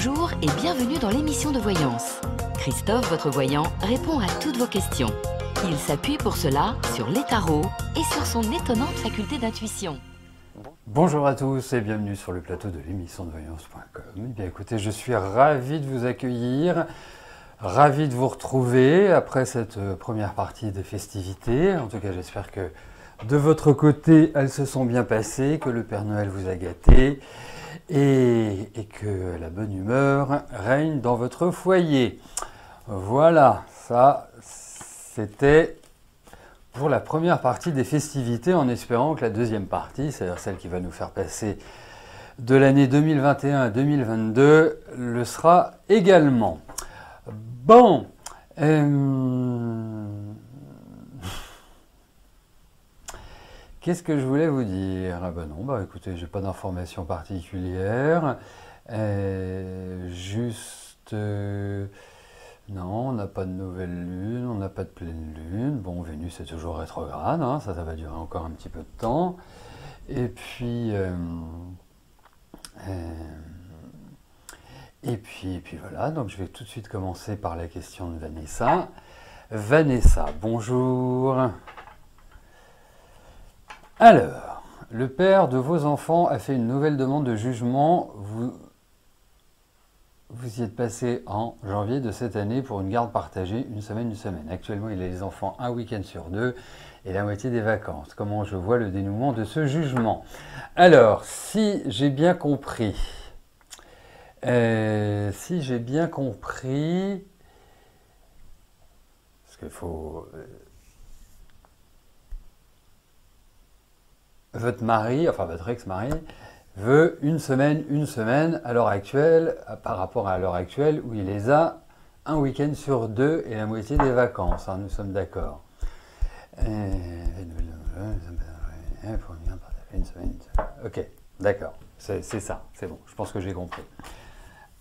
Bonjour et bienvenue dans l'émission de voyance. Christophe, votre voyant, répond à toutes vos questions. Il s'appuie pour cela sur les tarots et sur son étonnante faculté d'intuition. Bonjour à tous et bienvenue sur le plateau de l'émission de voyance.com. Eh bien écoutez, je suis ravi de vous accueillir, ravi de vous retrouver après cette première partie des festivités. En tout cas, j'espère que de votre côté, elles se sont bien passées, que le Père Noël vous a gâté et que la bonne humeur règne dans votre foyer. Voilà, ça c'était pour la première partie des festivités, en espérant que la deuxième partie, c'est-à-dire celle qui va nous faire passer de l'année 2021 à 2022, le sera également. Bon, qu'est-ce que je voulais vous dire? Ah ben non, bah écoutez, j'ai pas d'informations particulières. Non, on n'a pas de nouvelle lune, on n'a pas de pleine lune. Bon, Vénus est toujours rétrograde, hein, ça va durer encore un petit peu de temps. Et puis voilà, donc je vais tout de suite commencer par la question de Vanessa. Vanessa, bonjour. Alors, le père de vos enfants a fait une nouvelle demande de jugement. Vous y êtes passé en janvier de cette année pour une garde partagée, une semaine. Actuellement, il a les enfants un week-end sur deux et la moitié des vacances. Comment je vois le dénouement de ce jugement? Alors, si j'ai bien compris, parce qu'il faut... votre mari, enfin votre ex-mari, veut une semaine à l'heure actuelle, par rapport à l'heure actuelle où il les a un week-end sur deux et la moitié des vacances, hein, nous sommes d'accord. Ok, d'accord, c'est ça, c'est bon, je pense que j'ai compris.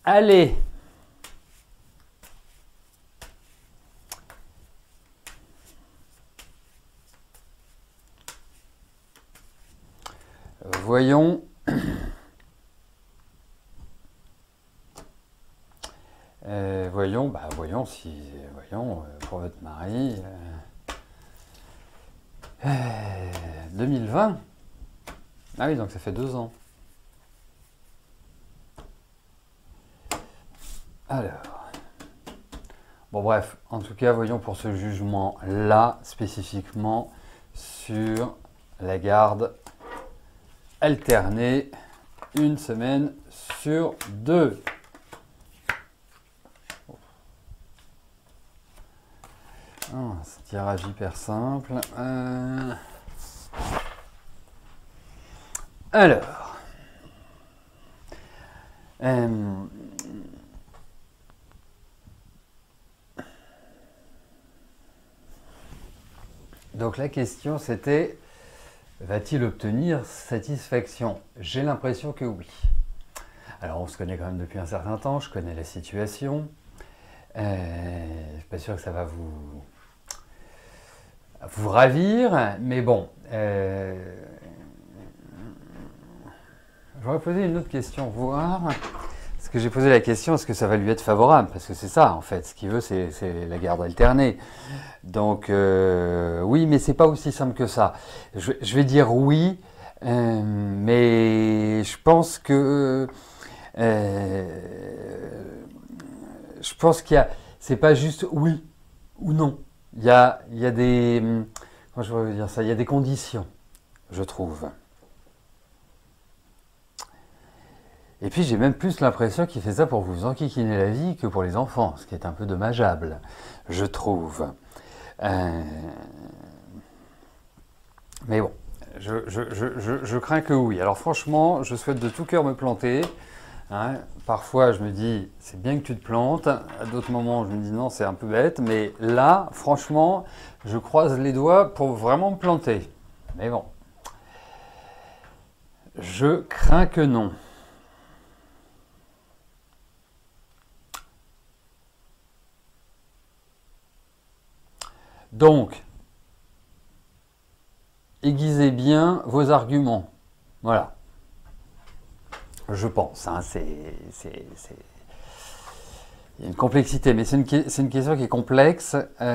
Allez! Voyons. Voyons pour votre mari. 2020. Ah oui, donc ça fait 2 ans. Alors. Bon bref, en tout cas, voyons pour ce jugement-là, spécifiquement sur la garde alternée, une semaine sur deux. Oh, c'est un tirage hyper simple. Alors, donc la question c'était, va-t-il obtenir satisfaction? J'ai l'impression que oui. Alors on se connaît quand même depuis un certain temps, je connais la situation. Je ne suis pas sûr que ça va vous ravir, mais bon. J'aurais posé une autre question, voir. Parce que j'ai posé la question, est-ce que ça va lui être favorable? Parce que c'est ça, en fait. Ce qu'il veut, c'est la garde alternée. Donc, oui, mais c'est pas aussi simple que ça. Je vais dire oui, mais je pense que... je pense qu'il y a... C'est pas juste oui ou non. Il y a des... Comment je pourrais vous dire ça? Il y a des conditions, je trouve. Et puis j'ai même plus l'impression qu'il fait ça pour vous enquiquiner la vie que pour les enfants, ce qui est un peu dommageable, je trouve. Mais bon, je crains que oui. Alors franchement, je souhaite de tout cœur me planter. Hein. Parfois, je me dis, c'est bien que tu te plantes. À d'autres moments, je me dis, non, c'est un peu bête. Mais là, franchement, je croise les doigts pour vraiment me planter. Mais bon, je crains que non. Donc, aiguisez bien vos arguments. Voilà. Je pense. Hein, Il y a une complexité, mais c'est une question qui est complexe. Je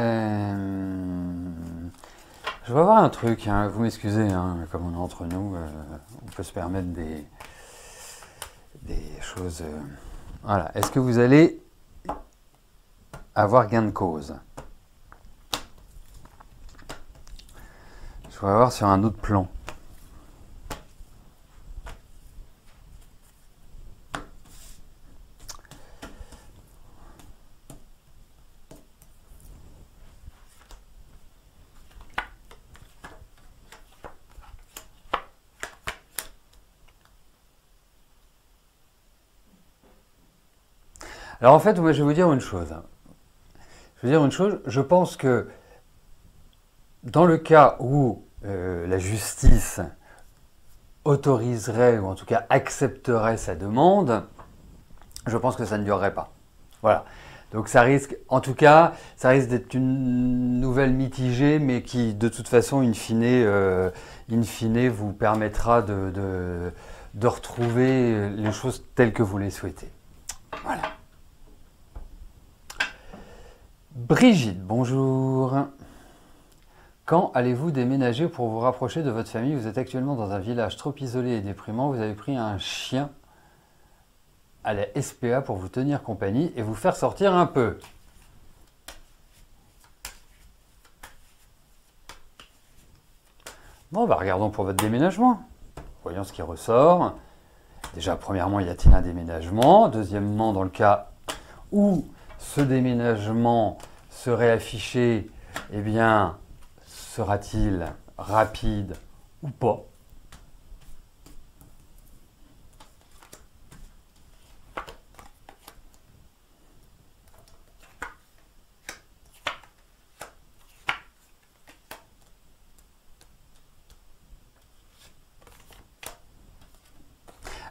vais voir un truc, hein, vous m'excusez, hein, comme on est entre nous, on peut se permettre des choses... voilà. Est-ce que vous allez avoir gain de cause? Je vais voir sur un autre plan. Alors en fait, moi je vais vous dire une chose. Je pense que dans le cas où la justice autoriserait, ou en tout cas accepterait sa demande, je pense que ça ne durerait pas. Voilà. Donc ça risque, en tout cas, ça risque d'être une nouvelle mitigée, mais qui, de toute façon, in fine vous permettra de retrouver les choses telles que vous les souhaitez. Voilà. Brigitte, bonjour. Quand allez-vous déménager pour vous rapprocher de votre famille? Vous êtes actuellement dans un village trop isolé et déprimant. Vous avez pris un chien à la SPA pour vous tenir compagnie et vous faire sortir un peu. Bon, bah regardons pour votre déménagement. Voyons ce qui ressort. Déjà, premièrement, y a-t-il un déménagement? Deuxièmement, dans le cas où ce déménagement serait affiché, eh bien, sera-t-il rapide ou pas?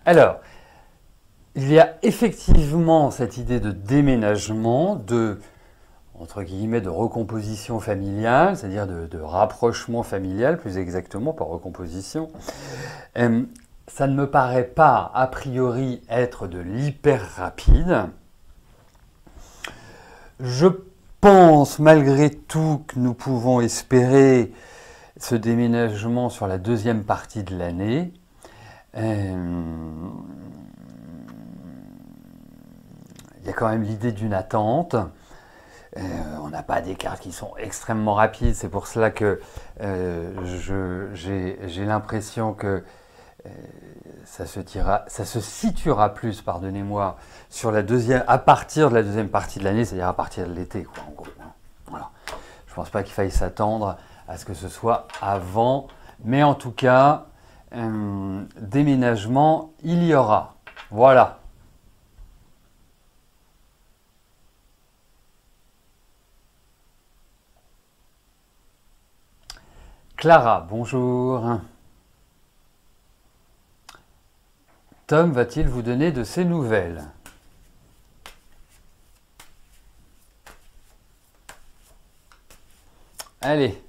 Alors, il y a effectivement cette idée de déménagement, entre guillemets, de recomposition familiale, c'est-à-dire de rapprochement familial, plus exactement, pas recomposition. Ça ne me paraît pas, a priori, être de l'hyper rapide. Je pense, malgré tout, que nous pouvons espérer ce déménagement sur la deuxième partie de l'année. Il y a quand même l'idée d'une attente. On n'a pas des cartes qui sont extrêmement rapides. C'est pour cela que j'ai l'impression que ça se situera plus, pardonnez-moi, à partir de la deuxième partie de l'année, c'est-à-dire à partir de l'été, quoi, en gros. Voilà. Je ne pense pas qu'il faille s'attendre à ce que ce soit avant, mais en tout cas, déménagement, il y aura. Voilà. Clara, bonjour. Tom va-t-il vous donner de ses nouvelles? Allez.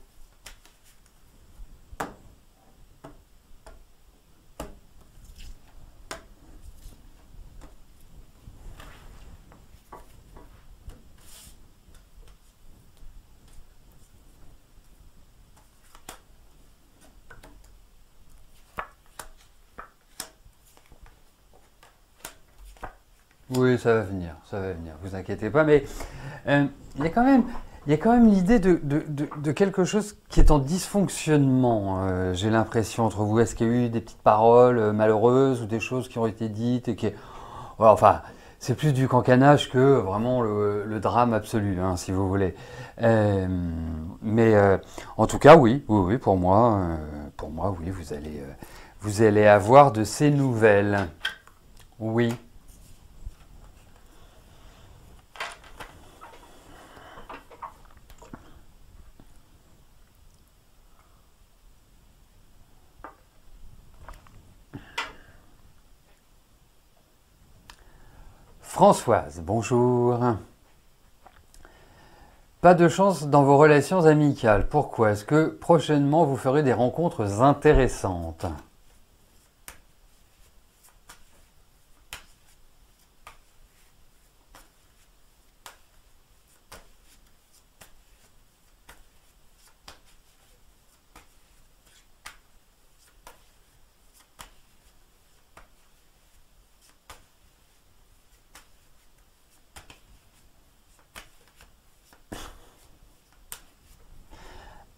Oui, ça va venir, vous inquiétez pas, mais il y a quand même l'idée de quelque chose qui est en dysfonctionnement, j'ai l'impression, entre vous. Est-ce qu'il y a eu des petites paroles malheureuses ou des choses qui ont été dites et qui... Voilà, enfin, c'est plus du cancanage que vraiment le drame absolu, hein, si vous voulez. Mais en tout cas, oui, pour moi, oui, vous allez avoir de ces nouvelles. Oui. Françoise, bonjour. Pas de chance dans vos relations amicales. Pourquoi? Est-ce que prochainement vous ferez des rencontres intéressantes?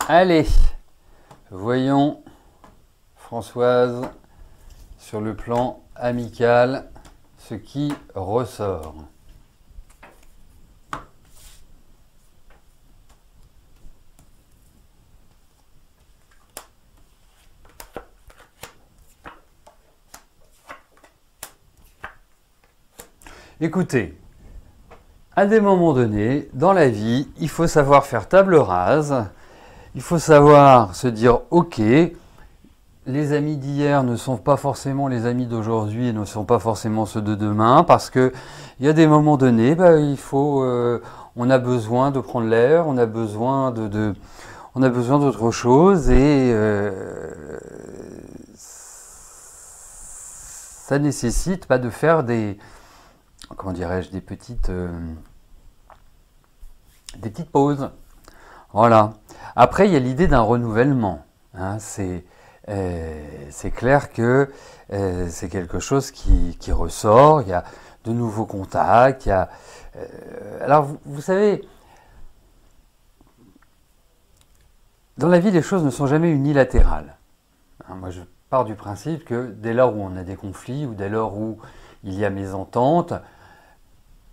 Allez, voyons Françoise sur le plan amical ce qui ressort. Écoutez, à des moments donnés, dans la vie, il faut savoir faire table rase, il faut savoir se dire « Ok, les amis d'hier ne sont pas forcément les amis d'aujourd'hui et ne sont pas forcément ceux de demain parce que il y a des moments donnés, on a besoin de prendre l'air, on a besoin d'autre chose et ça nécessite de faire des petites pauses. Voilà. Après, il y a l'idée d'un renouvellement. Hein, c'est clair que c'est quelque chose qui ressort. Il y a de nouveaux contacts. Alors, vous savez, dans la vie, les choses ne sont jamais unilatérales. Hein, moi, je pars du principe que dès lors où on a des conflits ou dès lors où il y a mésentente,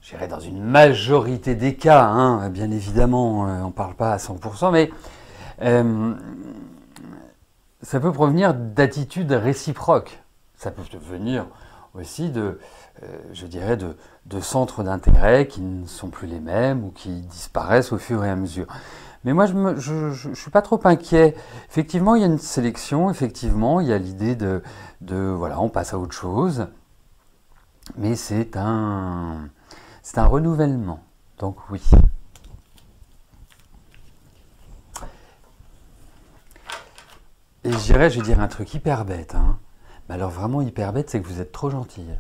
je dirais dans une majorité des cas, hein, bien évidemment, on ne parle pas à 100%, mais ça peut provenir d'attitudes réciproques. Ça peut venir aussi de centres d'intérêt qui ne sont plus les mêmes ou qui disparaissent au fur et à mesure. Mais moi, je ne suis pas trop inquiet. Effectivement, il y a une sélection, effectivement, il y a l'idée voilà, on passe à autre chose. Mais c'est un renouvellement, donc oui. Et je vais dire un truc hyper bête, hein. Mais alors vraiment hyper bête, c'est que vous êtes trop gentille.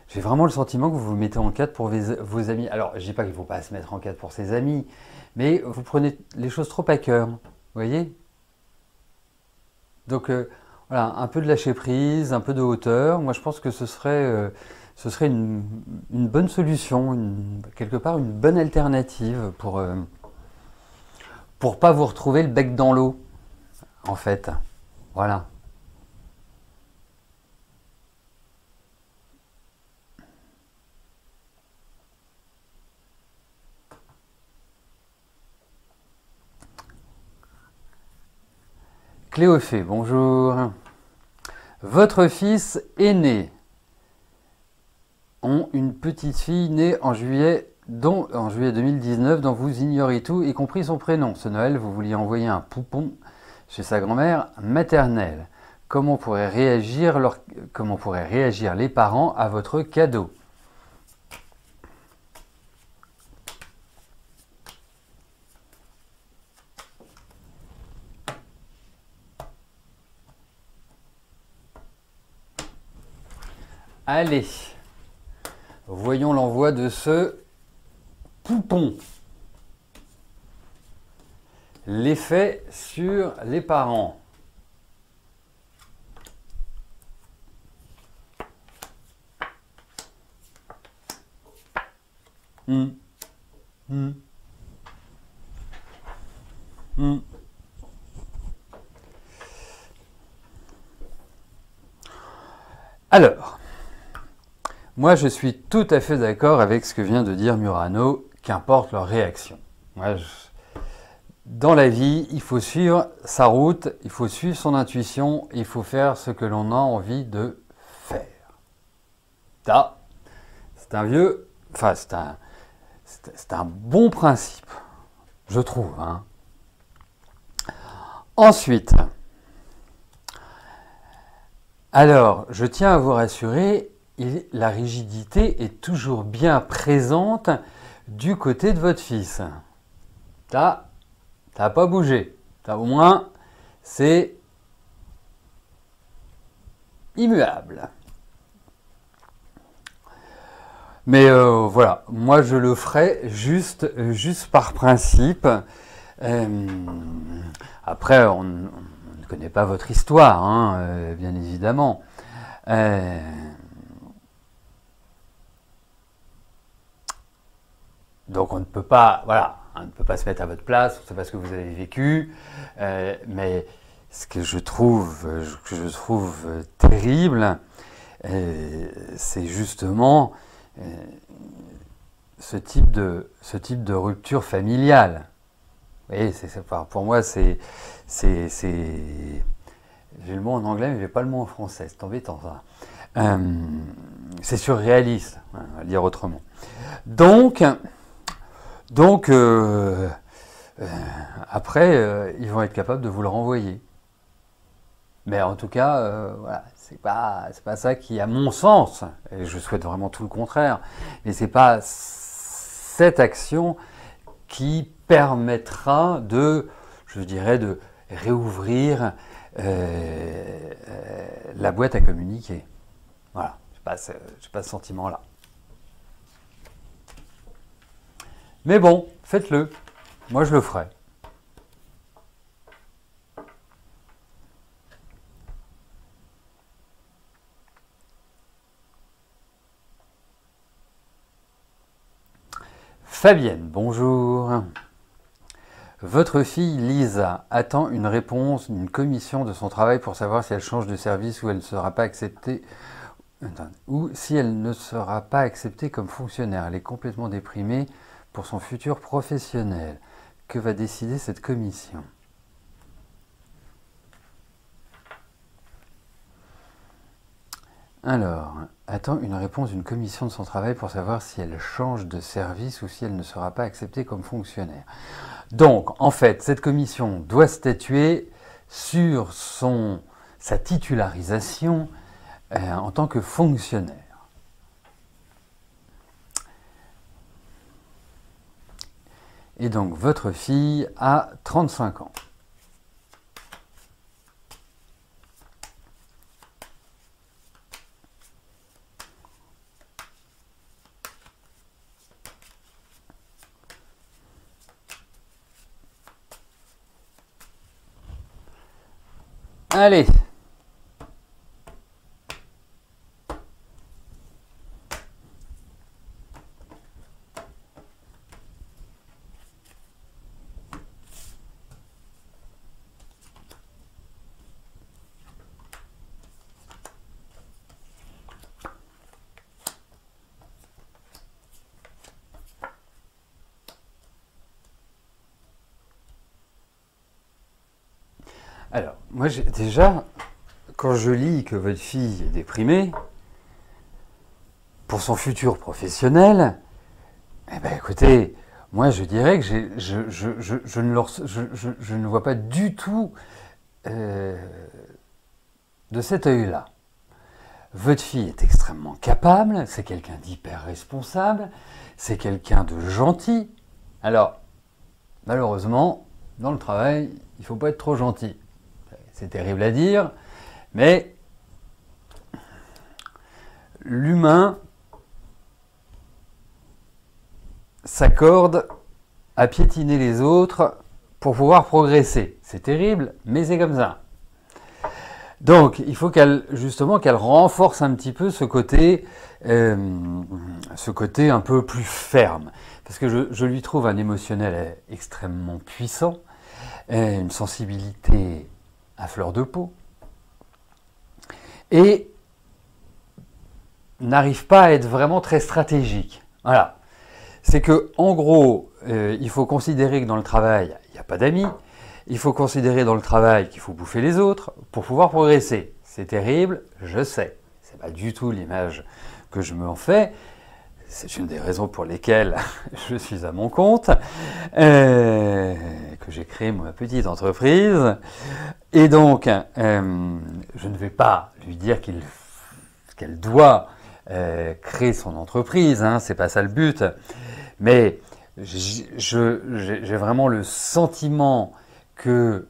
J'ai vraiment le sentiment que vous vous mettez en cadre pour vos amis. Alors, je ne dis pas qu'il ne faut pas se mettre en cadre pour ses amis, mais vous prenez les choses trop à cœur, vous voyez? Donc, voilà, un peu de lâcher prise, un peu de hauteur. Moi, je pense que ce serait une bonne solution, quelque part une bonne alternative pour pas vous retrouver le bec dans l'eau, en fait. Voilà. Cléophée, bonjour. Votre fils aîné ont une petite fille née en juillet 2019 dont vous ignorez tout, y compris son prénom. Ce Noël, vous vouliez envoyer un poupon chez sa grand-mère maternelle. Comment pourraient réagir les parents à votre cadeau? Allez, voyons l'envoi de ce poupon. L'effet sur les parents. Alors, moi je suis tout à fait d'accord avec ce que vient de dire Murano, qu'importe leur réaction. Dans la vie, il faut suivre sa route, il faut suivre son intuition, il faut faire ce que l'on a envie de faire. Ça, c'est un bon principe, je trouve. Hein. Ensuite, alors, je tiens à vous rassurer, la rigidité est toujours bien présente du côté de votre fils. Ça n'a pas bougé. Ça, au moins, c'est immuable. Mais voilà, moi je le ferai juste par principe. Après, on ne connaît pas votre histoire, hein, bien évidemment. Donc on ne peut pas, voilà, on ne peut pas se mettre à votre place, on ne sait pas ce que vous avez vécu, mais ce que je trouve terrible, c'est justement ce type de rupture familiale. Vous voyez, pour moi, j'ai le mot en anglais, mais je n'ai pas le mot en français, c'est embêtant ça. C'est surréaliste, on va le dire autrement. Donc après, ils vont être capables de vous le renvoyer. Mais en tout cas, voilà, c'est pas ça qui, à mon sens, et je souhaite vraiment tout le contraire, mais c'est pas cette action qui permettra de, je dirais, de réouvrir la boîte à communiquer. Voilà, je n'ai pas ce sentiment-là. Mais bon, faites-le. Moi, je le ferai. Fabienne, bonjour. Votre fille Lisa attend une réponse d'une commission de son travail pour savoir si elle change de service ou elle ne sera pas acceptée comme fonctionnaire. Elle est complètement déprimée pour son futur professionnel. Que va décider cette commission ? Alors, attend une réponse d'une commission de son travail pour savoir si elle change de service ou si elle ne sera pas acceptée comme fonctionnaire. Donc, en fait, cette commission doit statuer sur sa titularisation en tant que fonctionnaire. Et donc, votre fille a 35 ans. Allez. Alors, moi, déjà, quand je lis que votre fille est déprimée pour son futur professionnel, eh bien, écoutez, moi, je dirais que je ne vois pas du tout de cet œil-là. Votre fille est extrêmement capable, c'est quelqu'un d'hyper responsable, c'est quelqu'un de gentil. Alors, malheureusement, dans le travail, il ne faut pas être trop gentil. C'est terrible à dire, mais l'humain s'accorde à piétiner les autres pour pouvoir progresser. C'est terrible, mais c'est comme ça. Donc, il faut qu'elle renforce un petit peu ce côté un peu plus ferme. Parce que je lui trouve un émotionnel extrêmement puissant, une sensibilité à fleur de peau, et n'arrive pas à être vraiment très stratégique. Voilà. C'est que, en gros, il faut considérer que dans le travail, il n'y a pas d'amis. Il faut considérer dans le travail qu'il faut bouffer les autres pour pouvoir progresser. C'est terrible, je sais. C'est pas du tout l'image que je me en fais. C'est une des raisons pour lesquelles je suis à mon compte, que j'ai créé ma petite entreprise. Et donc, je ne vais pas lui dire qu'elle doit créer son entreprise, hein, c'est pas ça le but. Mais j'ai vraiment le sentiment que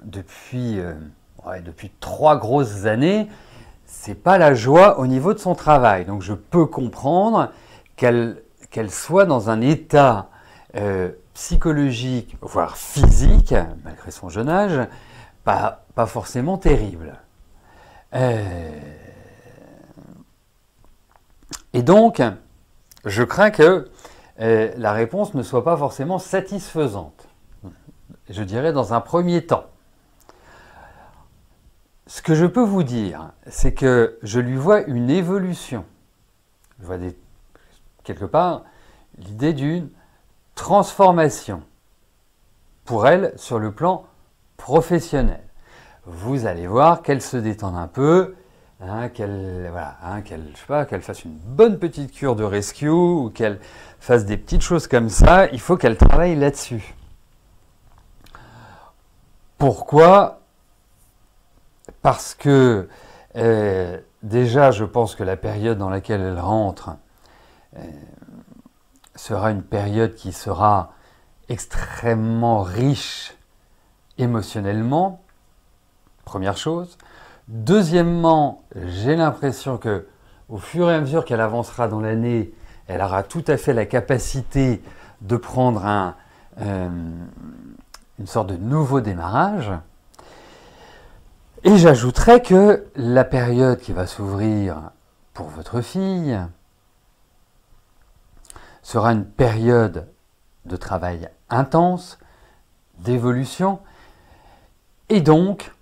depuis 3 grosses années, c'est pas la joie au niveau de son travail. Donc je peux comprendre qu'elle soit dans un état psychologique, voire physique, malgré son jeune âge, pas forcément terrible. Et donc, je crains que la réponse ne soit pas forcément satisfaisante. Je dirais dans un premier temps. Ce que je peux vous dire, c'est que je lui vois une évolution. Je vois quelque part l'idée d'une transformation pour elle sur le plan professionnel. Vous allez voir qu'elle se détende un peu, qu'elle fasse une bonne petite cure de rescue ou qu'elle fasse des petites choses comme ça. Il faut qu'elle travaille là-dessus. Pourquoi ? Parce que déjà, je pense que la période dans laquelle elle rentre sera une période qui sera extrêmement riche émotionnellement, première chose. Deuxièmement, j'ai l'impression que au fur et à mesure qu'elle avancera dans l'année, elle aura tout à fait la capacité de prendre une sorte de nouveau démarrage. Et j'ajouterais que la période qui va s'ouvrir pour votre fille sera une période de travail intense, d'évolution, et donc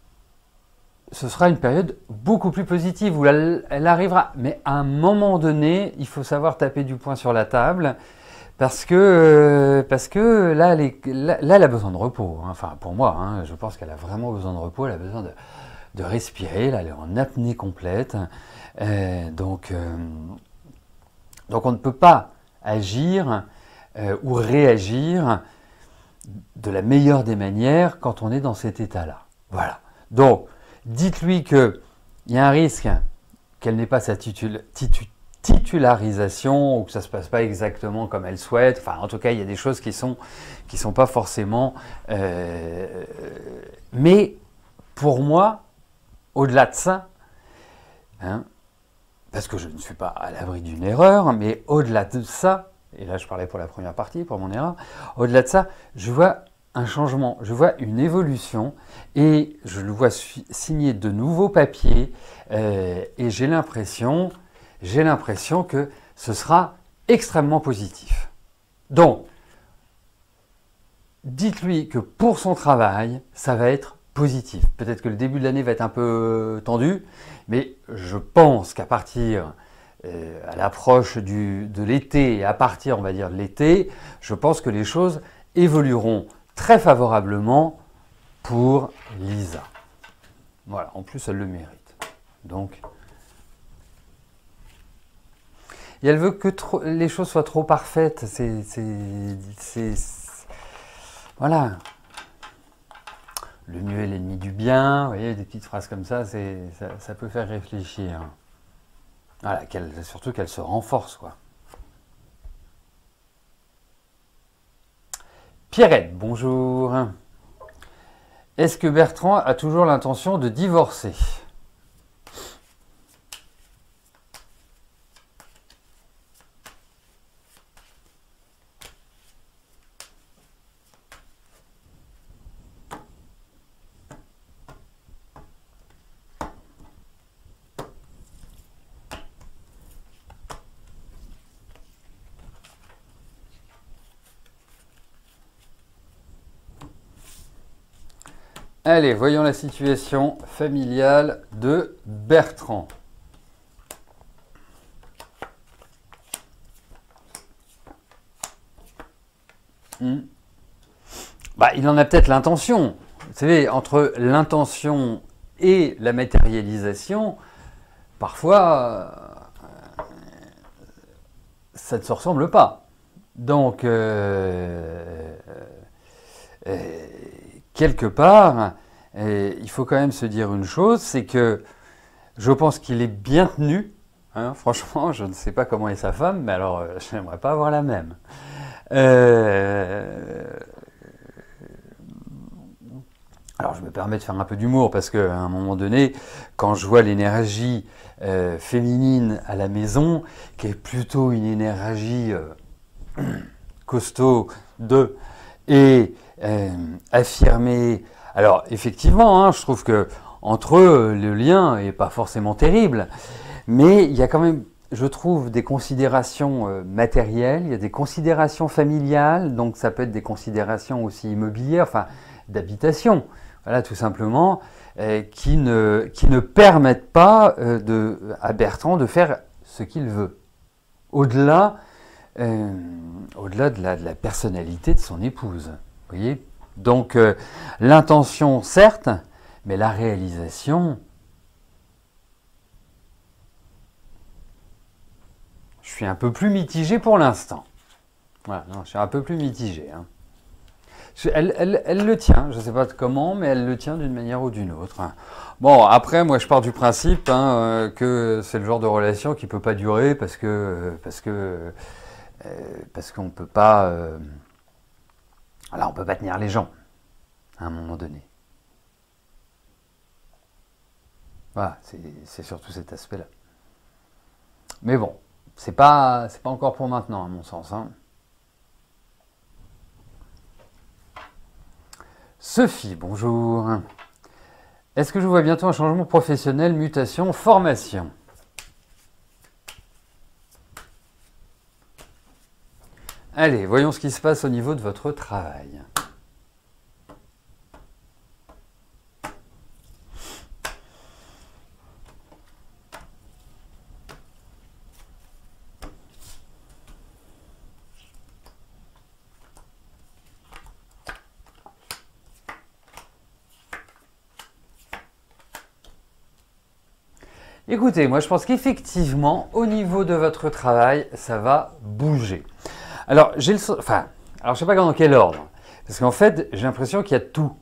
ce sera une période beaucoup plus positive où elle arrivera. Mais à un moment donné, il faut savoir taper du poing sur la table parce que là, elle a besoin de repos. Enfin, pour moi, je pense qu'elle a vraiment besoin de repos, elle a besoin de respirer, là, elle est en apnée complète. Donc on ne peut pas agir ou réagir de la meilleure des manières quand on est dans cet état-là. Voilà. Donc, dites-lui qu'il y a un risque qu'elle n'ait pas sa titularisation ou que ça ne se passe pas exactement comme elle souhaite. Enfin, en tout cas, il y a des choses qui sont pas forcément... Mais pour moi, au-delà de ça, parce que je ne suis pas à l'abri d'une erreur, mais au-delà de ça, et là je parlais pour la première partie, pour mon erreur, au-delà de ça, je vois un changement, je vois une évolution et je le vois signer de nouveaux papiers et j'ai l'impression que ce sera extrêmement positif. Donc, dites-lui que pour son travail, ça va être positif. Peut-être que le début de l'année va être un peu tendu, mais je pense qu'à partir à l'approche de l'été et à partir, on va dire, de l'été, je pense que les choses évolueront très favorablement pour Lisa. Voilà, en plus elle le mérite. Donc, et elle veut que les choses soient trop parfaites. Voilà. Le mieux est l'ennemi du bien. Vous voyez, des petites phrases comme ça, ça peut faire réfléchir. Voilà, surtout qu'elle se renforce, quoi. Pierrette, bonjour. Est-ce que Bertrand a toujours l'intention de divorcer ? Allez, voyons la situation familiale de Bertrand. Bah, il en a peut-être l'intention. Vous savez, entre l'intention et la matérialisation, parfois, ça ne se ressemble pas. Donc, quelque part, il faut quand même se dire une chose, c'est que je pense qu'il est bien tenu. Franchement, je ne sais pas comment est sa femme, mais alors, je n'aimerais pas avoir la même. Alors, je me permets de faire un peu d'humour, parce qu'à un moment donné, quand je vois l'énergie féminine à la maison, qui est plutôt une énergie costaud et affirmée. Alors, effectivement, je trouve que entre eux, le lien n'est pas forcément terrible, mais il y a quand même je trouve, des considérations matérielles, il y a des considérations familiales, donc ça peut être des considérations aussi immobilières, enfin d'habitation, voilà, tout simplement, qui ne permettent pas à Bertrand de faire ce qu'il veut, au-delà de la personnalité de son épouse. Vous voyez ? Donc l'intention, certes, mais la réalisation, je suis un peu plus mitigé pour l'instant. Voilà, non, je suis un peu plus mitigé. Hein. Elle le tient, je ne sais pas comment, mais elle le tient d'une manière ou d'une autre. Hein. Bon, après, moi, je pars du principe que c'est le genre de relation qui ne peut pas durer parce qu'on ne peut pas... on peut pas tenir les gens à un moment donné. Voilà, c'est surtout cet aspect-là. Mais bon, c'est pas encore pour maintenant, à mon sens. Hein. Sophie, bonjour. Est-ce que je vois bientôt un changement professionnel, mutation, formation? Allez, voyons ce qui se passe au niveau de votre travail. Écoutez, moi je pense qu'effectivement, au niveau de votre travail, ça va bouger. Alors, je ne sais pas dans quel ordre, parce qu'en fait, j'ai l'impression qu'il y a tout,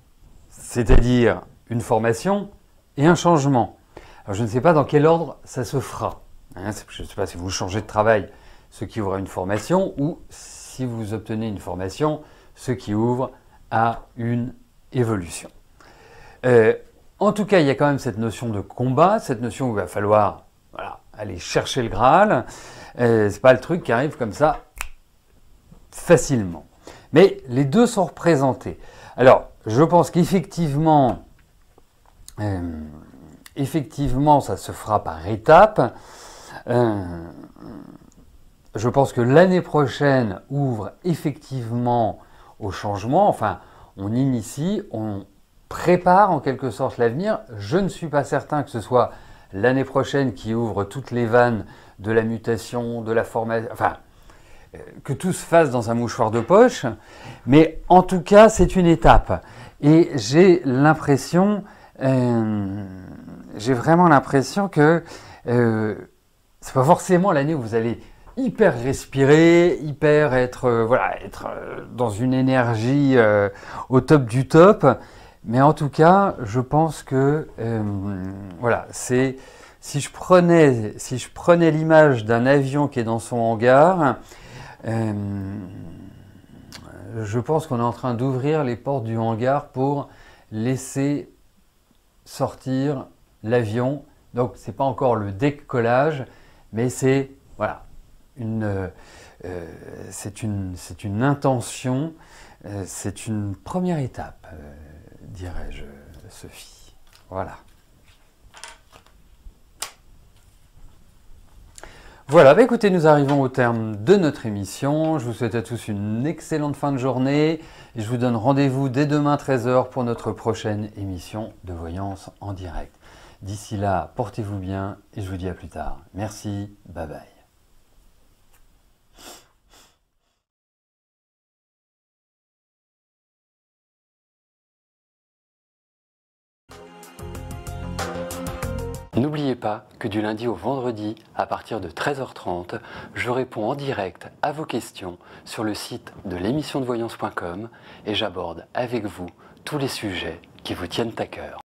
c'est-à-dire une formation et un changement. Alors, je ne sais pas dans quel ordre ça se fera. Hein, je ne sais pas si vous changez de travail, ce qui ouvre à une formation, ou si vous obtenez une formation, ce qui ouvre à une évolution. En tout cas, il y a quand même cette notion de combat, cette notion où il va falloir aller chercher le Graal. C'est pas le truc qui arrive comme ça facilement. Mais les deux sont représentés. Alors, je pense qu'effectivement, ça se fera par étapes. Je pense que l'année prochaine ouvre effectivement au changement. Enfin, on initie, on prépare en quelque sorte l'avenir. Je ne suis pas certain que ce soit l'année prochaine qui ouvre toutes les vannes de la mutation, de la formation, enfin, que tout se fasse dans un mouchoir de poche. Mais en tout cas, c'est une étape. Et j'ai l'impression, j'ai vraiment l'impression que c'est pas forcément l'année où vous allez hyper respirer, hyper être dans une énergie au top du top. Mais en tout cas, je pense que si je prenais l'image d'un avion qui est dans son hangar, je pense qu'on est en train d'ouvrir les portes du hangar pour laisser sortir l'avion. Donc c'est pas encore le décollage, mais c'est une intention, c'est une première étape. Dirais-je, Sophie. Voilà. Voilà, écoutez, nous arrivons au terme de notre émission. Je vous souhaite à tous une excellente fin de journée et je vous donne rendez-vous dès demain 13h pour notre prochaine émission de voyance en direct. D'ici là, portez-vous bien et je vous dis à plus tard. Merci, bye bye. N'oubliez pas que du lundi au vendredi, à partir de 13h30, je réponds en direct à vos questions sur le site de l'émissiondevoyance.com et j'aborde avec vous tous les sujets qui vous tiennent à cœur.